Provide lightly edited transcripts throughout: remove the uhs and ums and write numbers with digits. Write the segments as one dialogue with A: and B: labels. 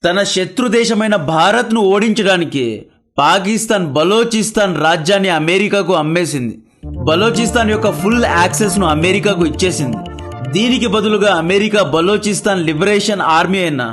A: తన శత్రు దేశమైన భారత్ను ఓడించడానికి పాకిస్తాన్ బలోచిస్తాన్ రాజ్యాన్ని అమెరికాకు అమ్మేసింది. బలోచిస్తాన్ యొక్క ఫుల్ యాక్సెస్ను అమెరికాకు ఇచ్చేసింది. దీనికి బదులుగా అమెరికా బలోచిస్తాన్ లిబరేషన్ ఆర్మీ అయిన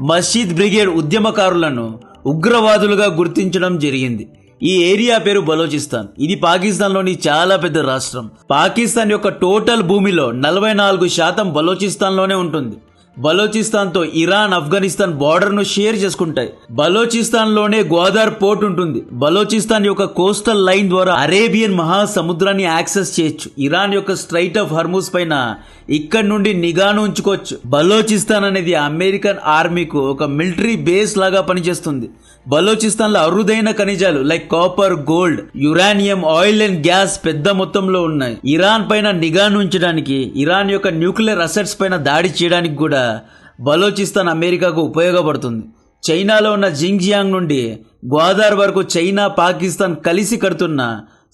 A: మస్జిద్ బ్రిగేడ్ ఉద్యమకారులను ఉగ్రవాదులుగా గుర్తించడం జరిగింది. ఈ ఏరియా పేరు బలోచిస్తాన్. ఇది పాకిస్తాన్లోని చాలా పెద్ద రాష్ట్రం. పాకిస్తాన్ యొక్క టోటల్ భూమిలో 44% బలోచిస్తాన్లోనే ఉంటుంది. బలోచిస్తాన్తో ఇరాన్, ఆఫ్ఘనిస్తాన్ బార్డర్ను షేర్ చేసుకుంటాయి. బలోచిస్తాన్లోనే గ్వాదార్ పోర్ట్ ఉంటుంది. బలోచిస్తాన్ యొక్క కోస్టల్ లైన్ ద్వారా అరేబియన్ మహాసముద్రాన్ని యాక్సెస్ చేయొచ్చు. ఇరాన్ యొక్క స్ట్రైట్ ఆఫ్ హర్మూజ్ పైన ఇక్కడ నుండి నిఘాను ఉంచుకోవచ్చు. బలోచిస్తాన్ అనేది అమెరికన్ ఆర్మీకు ఒక మిలిటరీ బేస్ లాగా పనిచేస్తుంది. బలోచిస్తాన్ లో అరుదైన ఖనిజాలు like copper, gold, uranium, oil and gas పెద్ద మొత్తంలో ఉన్నాయి. ఇరాన్ పైన నిఘాను ఉంచడానికి, ఇరాన్ యొక్క న్యూక్లియర్ అసెట్స్ పైన దాడి చేయడానికి కూడా బలోచిస్తాన్ అమెరికాకు ఉపయోగపడుతుంది. చైనాలో ఉన్న జింగ్జియాంగ్ నుండి గ్వాదార్ వరకు చైనా, పాకిస్తాన్ కలిసి కడుతున్న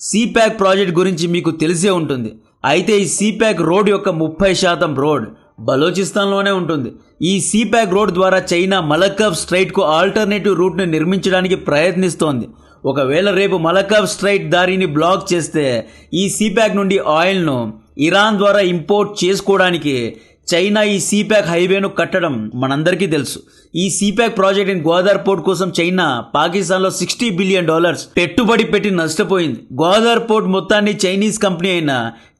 A: సిప్యాక్ ప్రాజెక్ట్ గురించి మీకు తెలిసే ఉంటుంది. అయితే ఈ సిప్యాక్ రోడ్ యొక్క 30% రోడ్ బలోచిస్తాన్లోనే ఉంటుంది. ఈ సిప్యాక్ రోడ్ ద్వారా చైనా మలక్కాబ్ స్ట్రైట్ కు ఆల్టర్నేటివ్ రూట్ ను నిర్మించడానికి ప్రయత్నిస్తోంది. ఒకవేళ రేపు మలక్కాబ్ స్ట్రైట్ దారిని బ్లాక్ చేస్తే ఈ సిప్యాక్ నుండి ఆయిల్ ను ఇరాన్ ద్వారా ఇంపోర్ట్ చేసుకోవడానికి చైనా ఈ సిప్యాక్ హైవేను కట్టడం మనందరికీ తెలుసు. ఈ సిప్యాక్ ప్రాజెక్ట్ ఇన్ గ్వాదార్ పోర్ట్ కోసం చైనా పాకిస్తాన్ లో $60 బిలియన్ పెట్టుబడి పెట్టి నష్టపోయింది. గ్వాదార్ పోర్ట్ మొత్తాన్ని చైనీస్ కంపెనీ అయిన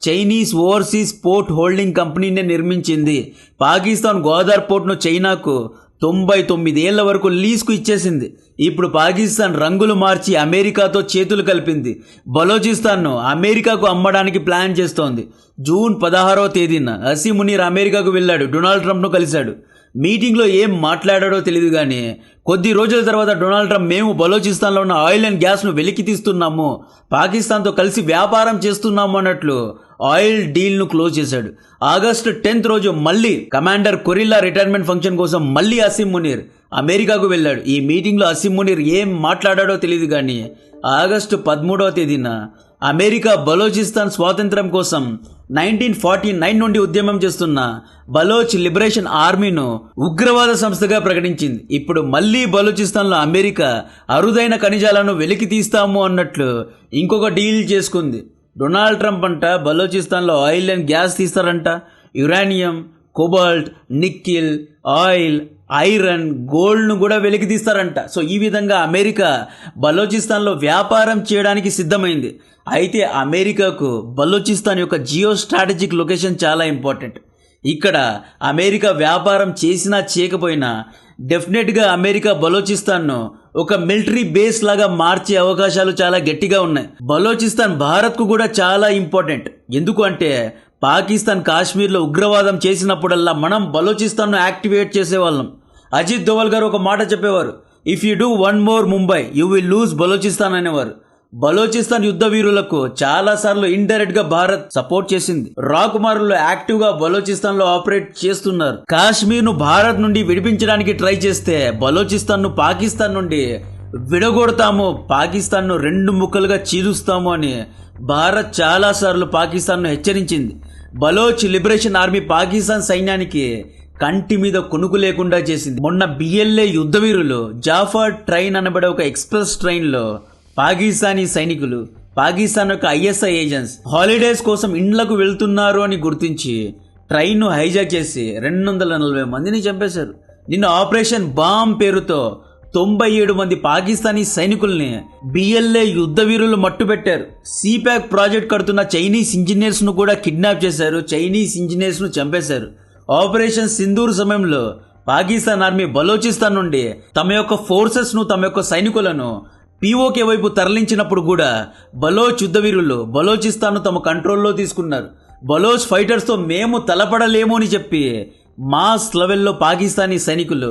A: చైనీస్ ఓవర్సీస్ పోర్ట్ హోల్డింగ్ కంపెనీనే నిర్మించింది. పాకిస్తాన్ గ్వాదార్ పోర్ట్ ను చైనాకు 99 ఏళ్ల వరకు లీజ్కు ఇచ్చేసింది. ఇప్పుడు పాకిస్తాన్ రంగులు మార్చి అమెరికాతో చేతులు కలిపింది. బలోచిస్తాన్ను అమెరికాకు అమ్మడానికి ప్లాన్ చేస్తోంది. జూన్ 16వ తేదీన అసీం మునీర్ అమెరికాకు వెళ్ళాడు. డొనాల్డ్ ట్రంప్ను కలిశాడు. మీటింగ్లో ఏం మాట్లాడాడో తెలియదు కానీ కొద్ది రోజుల తర్వాత డొనాల్డ్ ట్రంప్, మేము బలోచిస్తాన్లో ఉన్న ఆయిల్ అండ్ గ్యాస్ను వెలికి తీస్తున్నాము, పాకిస్తాన్తో కలిసి వ్యాపారం చేస్తున్నాము అన్నట్లు ఆయిల్ డీల్ను క్లోజ్ చేశాడు. ఆగస్టు 10th రోజు మళ్ళీ కమాండర్ కొరిల్లా రిటైర్మెంట్ ఫంక్షన్ కోసం మళ్ళీ అసీం మునీర్ అమెరికాకు వెళ్ళాడు. ఈ మీటింగ్లో అసీం మునీర్ ఏం మాట్లాడాడో తెలియదు కానీ ఆగస్టు 13వ తేదీన అమెరికా బలోచిస్తాన్ స్వాతంత్రం కోసం 1949 నుండి ఉద్యమం చేస్తున్న బలోచ్ లిబరేషన్ ఆర్మీను ఉగ్రవాద సంస్థగా ప్రకటించింది. ఇప్పుడు మళ్లీ బలోచిస్తాన్లో అమెరికా అరుదైన ఖనిజాలను వెలికి తీస్తాము అన్నట్లు ఇంకొక డీల్ చేసుకుంది. డొనాల్డ్ ట్రంప్ అంట బలోచిస్తాన్లో ఆయిల్ అండ్ గ్యాస్ తీస్తారంట. Uranium, cobalt, nickel, oil, iron, గోల్డ్ను కూడా వెలికి తీస్తారంట. సో ఈ విధంగా అమెరికా బలోచిస్తాన్లో వ్యాపారం చేయడానికి సిద్ధమైంది. అయితే అమెరికాకు బలోచిస్తాన్ యొక్క జియో స్ట్రాటజిక్ లొకేషన్ చాలా ఇంపార్టెంట్. ఇక్కడ అమెరికా వ్యాపారం చేసినా చేయకపోయినా డెఫినెట్గా అమెరికా బలోచిస్తాన్ను ఒక మిలిటరీ బేస్ లాగా మార్చే అవకాశాలు చాలా గట్టిగా ఉన్నాయి. బలోచిస్తాన్ భారత్కు కూడా చాలా ఇంపార్టెంట్. ఎందుకు అంటే పాకిస్తాన్ కాశ్మీర్లో ఉగ్రవాదం చేసినప్పుడల్లా మనం బలోచిస్తాన్ను యాక్టివేట్ చేసేవాళ్ళం. అజిత్ దోవల్ గారు ఒక మాట చెప్పేవారు, if you do one more Mumbai you will lose Balochistan అనేవారు. బలోచిస్తాన్ యుద్ధ వీరులకు చాలా సార్లు ఇండైరెక్ట్ గా భారత్ సపోర్ట్ చేసింది. రా కుమారులు యాక్టివ్ గా బలోచిస్తాన్ లో ఆపరేట్ చేస్తున్నారు. కాశ్మీర్ ను భారత్ నుండి విడిపించడానికి ట్రై చేస్తే బలోచిస్తాన్ ను పాకిస్తాన్ నుండి విడగొడతాము, పాకిస్తాన్ ను 2 ముక్కలుగా చీలుస్తాము అని భారత్ చాలా సార్లు పాకిస్తాన్ ను హెచ్చరించింది. బలోచ్ లిబరేషన్ ఆర్మీ పాకిస్తాన్ సైన్యానికి కంటి మీద కొనుకు లేకుండా చేసింది. మొన్న బిఎల్ఏ యుద్ధ వీరులు జాఫర్ ట్రైన్ అనబడే ఒక ఎక్స్ప్రెస్ ట్రైన్ లో పాకిస్తానీ సైనికులు, పాకిస్తాన్ యొక్క ఐఎస్ఐ ఏజెంట్స్ హాలిడేస్ కోసం ఇండ్లకు వెళ్తున్నారు అని గుర్తించి ట్రైన్ ను హైజాక్ చేసి 240 మందిని చంపేశారు. నిన్న ఆపరేషన్ బాంబ్ పేరుతో 97 మంది పాకిస్తానీ సైనికుల్ని బిఎల్ఏ యుద్ధ వీరులు మట్టుబెట్టారు. సిప్యాక్ ప్రాజెక్ట్ కడుతున్న చైనీస్ ఇంజనీర్స్ ను కూడా కిడ్నాప్ చేశారు. చైనీస్ ఇంజనీర్స్ ను చంపేశారు. ఆపరేషన్ సింధూర్ సమయంలో పాకిస్తాన్ ఆర్మీ బలోచిస్తాన్ నుండి తమ యొక్క ఫోర్సెస్ ను, తమ యొక్క సైనికులను పీఓకే వైపు తరలించినప్పుడు కూడా బలోచ్ యుద్ధవీరులు బలోచిస్తాన్ను తమ కంట్రోల్లో తీసుకున్నారు. బలోచ్ ఫైటర్స్తో మేము తలపడలేము అని చెప్పి మాస్ లెవెల్లో పాకిస్తానీ సైనికులు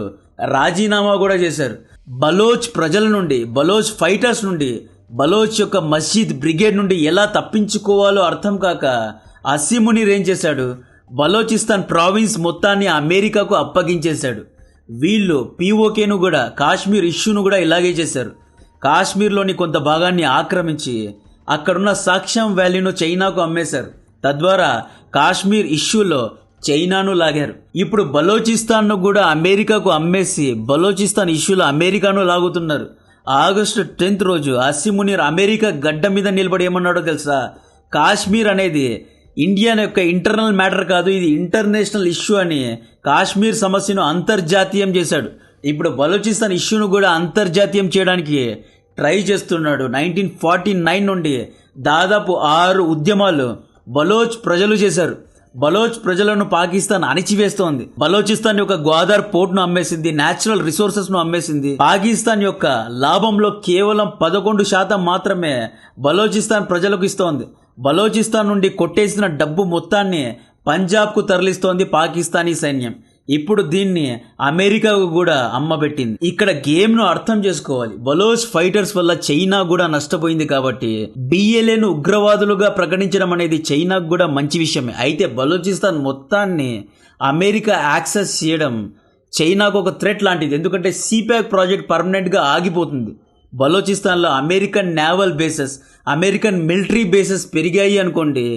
A: రాజీనామా కూడా చేశారు. బలోచ్ ప్రజల నుండి, బలోచ్ ఫైటర్స్ నుండి, బలోచ్ యొక్క మస్జిద్ బ్రిగేడ్ నుండి ఎలా తప్పించుకోవాలో అర్థం కాక అసీం మునీర్ ఏం చేశాడు, బలోచిస్తాన్ ప్రావిన్స్ మొత్తాన్ని అమెరికాకు అప్పగించేశాడు. వీళ్ళు పీఓకేను కూడా, కాశ్మీర్ ఇష్యూను కూడా ఇలాగే చేశారు. కాశ్మీర్లోని కొంత భాగాన్ని ఆక్రమించి అక్కడున్న సాక్ష్యం వ్యాలీను చైనాకు అమ్మేశారు. తద్వారా కాశ్మీర్ ఇష్యూలో చైనాను లాగారు. ఇప్పుడు బలోచిస్తాన్ను కూడా అమెరికాకు అమ్మేసి బలోచిస్తాన్ ఇష్యూలో అమెరికాను లాగుతున్నారు. ఆగస్టు 10 రోజు అసీం మునీర్ అమెరికా గడ్డ మీద నిలబడి ఏమన్నాడో తెలుసా? కాశ్మీర్ అనేది ఇండియా యొక్క ఇంటర్నల్ మ్యాటర్ కాదు, ఇది ఇంటర్నేషనల్ ఇష్యూ అని కాశ్మీర్ సమస్యను అంతర్జాతీయం చేశాడు. ఇప్పుడు బలూచిస్తాన్ ఇష్యూను కూడా అంతర్జాతీయం చేయడానికి ట్రై చేస్తున్నాడు. 1949 నుండి దాదాపు 6 ఉద్యమాలు బలోచ్ ప్రజలు చేశారు. బలోచ్ ప్రజలను పాకిస్తాన్ అణిచివేస్తోంది. బలోచిస్తాన్ యొక్క గ్వాదర్ పోర్ట్ ను అమ్మేసింది, నేచురల్ రిసోర్సెస్ ను అమ్మేసింది. పాకిస్తాన్ యొక్క లాభంలో కేవలం 11% మాత్రమే బలోచిస్తాన్ ప్రజలకు ఇస్తోంది. బలోచిస్తాన్ నుండి కొట్టేసిన డబ్బు మొత్తాన్ని పంజాబ్ కు తరలిస్తోంది పాకిస్తానీ సైన్యం. ఇప్పుడు దీన్ని అమెరికాకు కూడా అమ్మబెట్టింది. ఇక్కడ గేమ్ ను అర్థం చేసుకోవాలి. బలోచ్ ఫైటర్స్ వల్ల చైనా కూడా నష్టపోయింది కాబట్టి బిఎల్ఏను ఉగ్రవాదులుగా ప్రకటించడం అనేది చైనాకు కూడా మంచి విషయమే. అయితే బలోచిస్తాన్ మొత్తాన్ని అమెరికా యాక్సెస్ చేయడం చైనాకు ఒక థ్రెట్ లాంటిది. ఎందుకంటే సిపాక్ ప్రాజెక్ట్ పర్మనెంట్ గా ఆగిపోతుంది. బలోచిస్తాన్లో American naval bases, American military bases పెరిగాయి అనుకోండి,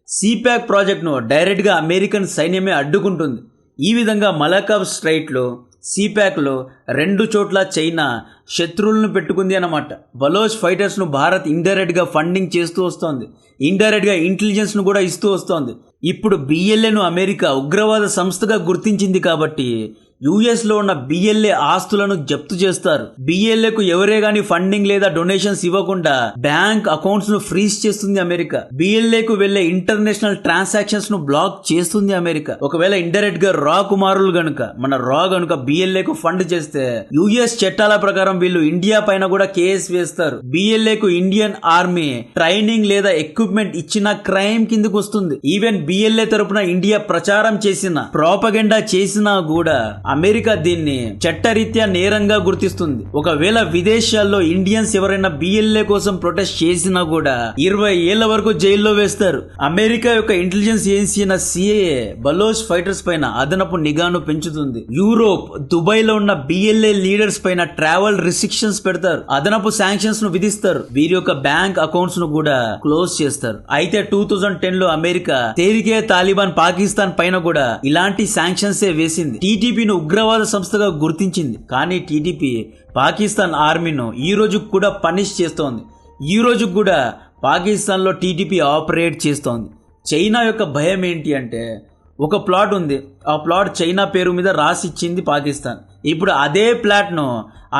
A: సిపాక్ ప్రాజెక్ట్ను డైరెక్ట్గా అమెరికన్ సైన్యమే అడ్డుకుంటుంది. ఈ విధంగా మలకావ్ స్ట్రైట్లో, సిపాక్లో 2 చోట్ల చైనా శత్రువులను పెట్టుకుంది అన్నమాట. బలోచ్ ఫైటర్స్ను భారత్ ఇండైరెక్ట్గా ఫండింగ్ చేస్తూ వస్తోంది, ఇండైరెక్ట్గా ఇంటెలిజెన్స్ను కూడా ఇస్తూ వస్తోంది. ఇప్పుడు బిఎల్ఏను అమెరికా ఉగ్రవాద సంస్థగా గుర్తించింది కాబట్టి యుఎస్లో ఉన్న బిఎల్ఏ ఆస్తులను జప్తు చేస్తారు. బిఎల్ఏకు ఎవరే గాని ఫండింగ్ లేదా డొనేషన్స్ ఇవ్వకుండా బ్యాంక్ అకౌంట్స్ ను ఫ్రీజ్ చేస్తుంది అమెరికా. బిఎల్ఏకు వెళ్లే ఇంటర్నేషనల్ ట్రాన్సాక్షన్స్ ను బ్లాక్ చేస్తుంది అమెరికా. ఒకవేళ ఇండైరెక్ట్ గా రా కుమారులు గనుక గనుక బిఎల్ఏకు ఫండ్ చేస్తే యుఎస్ చట్టాల ప్రకారం వీళ్ళు ఇండియా పైన కూడా కేసు వేస్తారు. బిఎల్ఏకు ఇండియన్ ఆర్మీ ట్రైనింగ్ లేదా ఎక్విప్మెంట్ ఇచ్చిన క్రైమ్ కిందకు వస్తుంది. ఈవెన్ బిఎల్ఏ తరపున ఇండియా ప్రచారం చేసిన, ప్రాపగెండా చేసినా కూడా అమెరికా దీన్ని చట్టరీత్యా నేరంగా గుర్తిస్తుంది. ఒకవేళ విదేశాల్లో ఇండియన్స్ ఎవరైనా బిఎల్ఏ కోసం ప్రొటెస్ట్ చేసినా కూడా 20 ఏళ్ల వరకు జైల్లో వేస్తారు. అమెరికా యొక్క ఇంటెలిజెన్స్ ఏజెన్సీ అయిన సిఐఏ బలోచ్ ఫైటర్స్ పైన అదనపు నిఘాను పెంచుతుంది. యూరోప్, దుబాయ్ లో ఉన్న బిఎల్ఏ లీడర్స్ పైన ట్రావెల్ రిస్ట్రిక్షన్స్ పెడతారు, అదనపు శాంక్షన్స్ ను విధిస్తారు. వీరి యొక్క బ్యాంక్ అకౌంట్స్ ను కూడా క్లోజ్ చేస్తారు. అయితే 2010 లో అమెరికా తేరికే తాలిబాన్ పాకిస్తాన్ పైన కూడా ఇలాంటి శాంక్షన్స్ వేసింది. టీటీపీను ఉగ్రవాద సంస్థగా గుర్తించింది. కానీ టీడీపీ పాకిస్తాన్ ఆర్మీను ఈ రోజు కూడా పనిష్ చేస్తోంది. ఈ రోజు కూడా పాకిస్తాన్లో టీడీపీ ఆపరేట్ చేస్తోంది. చైనా యొక్క భయం ఏంటి అంటే, ఒక ప్లాట్ ఉంది, ఆ ప్లాట్ చైనా పేరు మీద రాసి ఇచ్చింది పాకిస్తాన్. ఇప్పుడు అదే ప్లాట్ను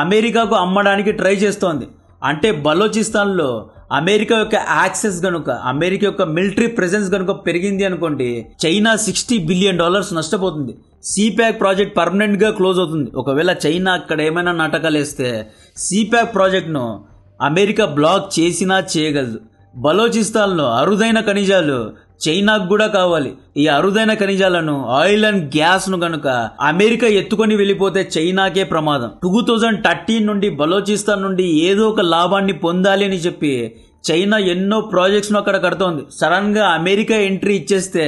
A: అమెరికాకు అమ్మడానికి ట్రై చేస్తోంది. అంటే బలోచిస్తాన్లో అమెరికా యొక్క యాక్సెస్ గనుక, అమెరికా యొక్క మిలిటరీ ప్రెజెన్స్ గనుక పెరిగింది అనుకోండి, China $60 billion నష్టపోతుంది. CPEC project permanent గా క్లోజ్ అవుతుంది. ఒకవేళ చైనా అక్కడ ఏమైనా నాటకాలు వేస్తే సిపాక్ ప్రాజెక్ట్ ను అమెరికా బ్లాక్ చేసినా చేయగలదు. బలోచిస్తాన్లో అరుదైన ఖనిజాలు చైనాకు కూడా కావాలి. ఈ అరుదైన ఖనిజాలను, ఆయిల్ అండ్ గ్యాస్ ను గనుక అమెరికా ఎత్తుకొని వెళ్ళిపోతే చైనాకే ప్రమాదం. 2013 నుండి బలోచిస్తాన్ నుండి ఏదో ఒక లాభాన్ని పొందాలి అని చెప్పి చైనా ఎన్నో ప్రాజెక్ట్స్ ను అక్కడ కడుతోంది. సడన్ గా అమెరికా ఎంట్రీ ఇచ్చేస్తే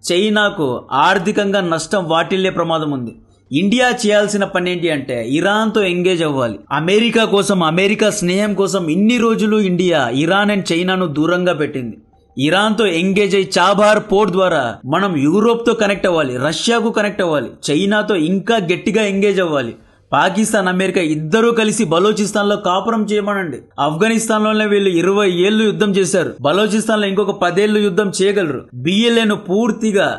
A: చైనాకు ఆర్థికంగా నష్టం వాటిల్లే ప్రమాదం ఉంది. ఇండియా చేయాల్సిన పని ఏంటి అంటే ఇరాన్తో ఎంగేజ్ అవ్వాలి. అమెరికా కోసం, అమెరికా స్నేహం కోసం ఇన్ని రోజులు ఇండియా ఇరాన్ అండ్ చైనాను దూరంగా పెట్టింది. ఇరాన్తో ఎంగేజ్ అయ్యి చాబార్ పోర్ట్ ద్వారా మనం యూరోప్తో కనెక్ట్ అవ్వాలి, రష్యాకు కనెక్ట్ అవ్వాలి, చైనాతో ఇంకా గట్టిగా ఎంగేజ్ అవ్వాలి. పాకిస్తాన్, అమెరికా ఇద్దరూ కలిసి బలోచిస్తాన్ లో కాపురం చేయమనండి. ఆఫ్ఘనిస్తాన్ లోనే వీళ్ళు 20 ఏళ్లు యుద్ధం చేశారు. బలోచిస్తాన్ లో ఇంకొక 10 ఏళ్లు యుద్ధం చేయగలరు. బిఎల్ఏను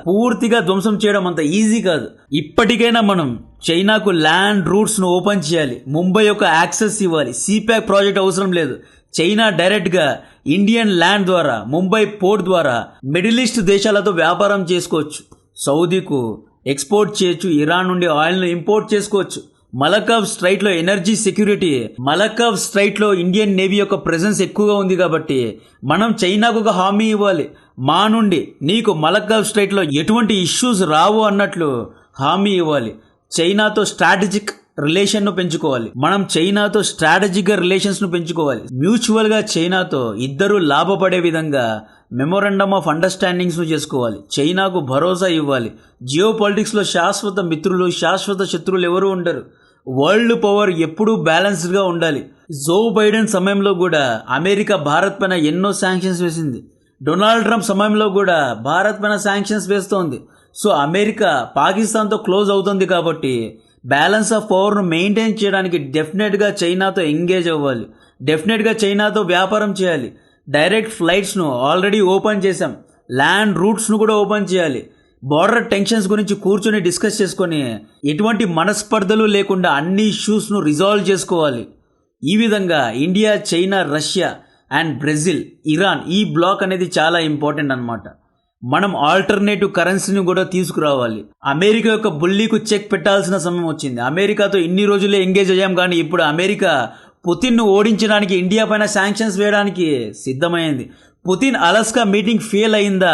A: పూర్తిగా ధ్వంసం చేయడం అంత ఈజీ కాదు. ఇప్పటికైనా మనం చైనాకు ల్యాండ్ రూట్స్ ను ఓపెన్ చేయాలి, ముంబై యొక్క యాక్సెస్ ఇవ్వాలి. సిపాక్ ప్రాజెక్ట్ అవసరం లేదు. చైనా డైరెక్ట్ గా ఇండియన్ ల్యాండ్ ద్వారా, ముంబై పోర్ట్ ద్వారా మిడిల్ ఈస్ట్ దేశాలతో వ్యాపారం చేసుకోవచ్చు. సౌదీకు ఎక్స్పోర్ట్ చేయొచ్చు, ఇరాన్ నుండి ఆయిల్ ను ఇంపోర్ట్ చేసుకోవచ్చు. మలకావ్ స్ట్రైట్ లో ఎనర్జీ సెక్యూరిటీ, మలకావ్ స్ట్రైట్ లో ఇండియన్ నేవీ యొక్క ప్రెసెన్స్ ఎక్కువగా ఉంది కాబట్టి మనం చైనాకు ఒక హామీ ఇవ్వాలి. మా నుండి నీకు మలకావ్ స్ట్రైట్ లో ఎటువంటి ఇష్యూస్ రావు అన్నట్లు హామీ ఇవ్వాలి. చైనాతో స్ట్రాటజిక్ రిలేషన్ ను పెంచుకోవాలి. మనం చైనాతో స్ట్రాటజిక్ గా రిలేషన్స్ ను పెంచుకోవాలి. మ్యూచువల్ గా చైనాతో ఇద్దరు లాభపడే విధంగా మెమోరాండమ్ ఆఫ్ అండర్స్టాండింగ్స్ ను చేసుకోవాలి. చైనాకు భరోసా ఇవ్వాలి. జియో పాలిటిక్స్ లో శాశ్వత మిత్రులు, శాశ్వత శత్రువులు ఎవరు ఉండరు. వరల్డ్ పవర్ ఎప్పుడూ బ్యాలెన్స్డ్ గా ఉండాలి. జో బైడెన్ సమయంలో కూడా అమెరికా భారత్ పైన ఎన్నో శాంక్షన్స్ వేసింది. డొనాల్డ్ ట్రంప్ సమయంలో కూడా భారత్ పైన శాంక్షన్స్ వేస్తోంది. సో అమెరికా పాకిస్తాన్తో క్లోజ్ అవుతుంది కాబట్టి బ్యాలెన్స్ ఆఫ్ పవర్ను మెయింటైన్ చేయడానికి డెఫినెట్గా చైనాతో ఎంగేజ్ అవ్వాలి, డెఫినెట్గా చైనాతో వ్యాపారం చేయాలి. డైరెక్ట్ ఫ్లైట్స్ను ఆల్రెడీ ఓపెన్ చేశాం, ల్యాండ్ రూట్స్ను కూడా ఓపెన్ చేయాలి. బార్డర్ టెన్షన్స్ గురించి కూర్చొని డిస్కస్ చేసుకొని ఎటువంటి మనస్పర్ధలు లేకుండా అన్ని ఇష్యూస్ను రిజాల్వ్ చేసుకోవాలి. ఈ విధంగా India, China, Russia and Brazil, Iran ఈ బ్లాక్ అనేది చాలా ఇంపార్టెంట్ అన్నమాట. మనం ఆల్టర్నేటివ్ కరెన్సీని కూడా తీసుకురావాలి. అమెరికా యొక్క బుల్లీకు చెక్ పెట్టాల్సిన సమయం వచ్చింది. అమెరికాతో ఇన్ని రోజులే ఎంగేజ్ అయ్యాం, కానీ ఇప్పుడు అమెరికా పుతిన్ను ఓడించడానికి ఇండియా పైన శాంక్షన్స్ వేయడానికి సిద్ధమైంది. పుతిన్ అలాస్కా మీటింగ్ ఫెయిల్ అయిందా,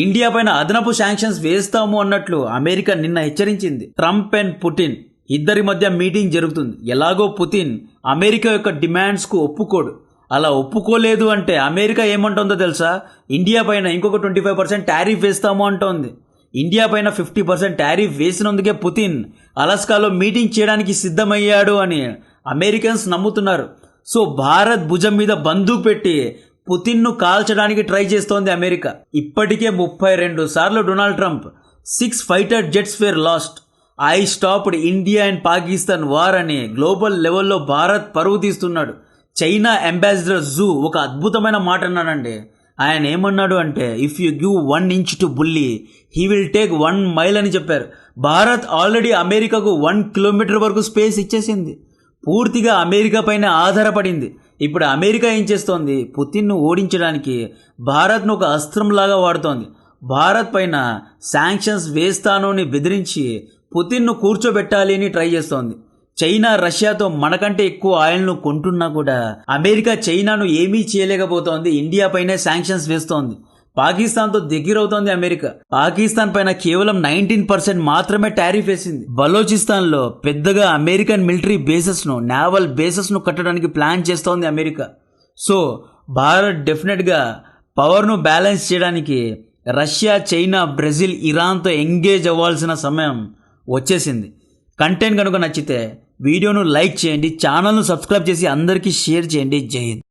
A: ఇండియా పైన అదనపు శాంక్షన్స్ వేస్తాము అన్నట్లు అమెరికా నిన్న హెచ్చరించింది. ట్రంప్ అండ్ పుతిన్ ఇద్దరి మధ్య మీటింగ్ జరుగుతుంది. ఎలాగో పుతిన్ అమెరికా యొక్క డిమాండ్స్కు ఒప్పుకోడు. అలా ఒప్పుకోలేదు అంటే అమెరికా ఏమంటుందో తెలుసా, ఇండియా పైన ఇంకొక 25% టారిఫ్ వేస్తాము అంటోంది. ఇండియా పైన 50% టారిఫ్ వేసినందుకే పుతిన్ అలాస్కాలో మీటింగ్ చేయడానికి సిద్ధమయ్యాడు అని అమెరికన్స్ నమ్ముతున్నారు. సో భారత్ భుజం మీద బందూకు పెట్టి పుతిన్ను కాల్చడానికి ట్రై చేస్తోంది అమెరికా. ఇప్పటికే 32 సార్లు Donald Trump 6 fighter jets were lost, I stopped India and Pakistan war అని గ్లోబల్ లెవెల్లో భారత్ పరువు తీస్తున్నాడు. చైనా అంబాసిడర్ జూ ఒక అద్భుతమైన మాట అన్నాడండి. ఆయన ఏమన్నాడు అంటే, if you give 1 inch to bully he will take 1 mile అని చెప్పారు. భారత్ ఆల్రెడీ అమెరికాకు 1 kilometer వరకు స్పేస్ ఇచ్చేసింది, పూర్తిగా అమెరికా పైన ఆధారపడింది. ఇప్పుడు అమెరికా ఏం చేస్తోంది, పుతిన్ను ఓడించడానికి భారత్ను ఒక అస్త్రంలాగా వాడుతోంది. భారత్ పైన శాంక్షన్స్ వేస్తాను అని బెదిరించి పుతిన్ను కూర్చోబెట్టాలి అని ట్రై చేస్తోంది. చైనా రష్యాతో మనకంటే ఎక్కువ ఆయిల్ను కొంటున్నా కూడా అమెరికా చైనాను ఏమీ చేయలేకపోతోంది, ఇండియా పైనే శాంక్షన్స్ వేస్తోంది. పాకిస్తాన్తో దగ్గరవుతోంది అమెరికా. పాకిస్తాన్ పైన కేవలం 19% మాత్రమే టారిఫ్ వేసింది. బలోచిస్తాన్లో పెద్దగా అమెరికన్ మిలిటరీ బేసెస్ను, నావల్ బేసెస్ను కట్టడానికి ప్లాన్ చేస్తోంది అమెరికా. సో భారత్ డెఫినెట్గా పవర్ను బ్యాలెన్స్ చేయడానికి రష్యా, చైనా, బ్రెజిల్, ఇరాన్తో ఎంగేజ్ అవ్వాల్సిన సమయం వచ్చేసింది. కంటెంట్ కనుక నచ్చితే వీడియోను లైక్ చేయండి, ఛానల్ను సబ్స్క్రైబ్ చేసి అందరికీ షేర్ చేయండి. జై హింద్.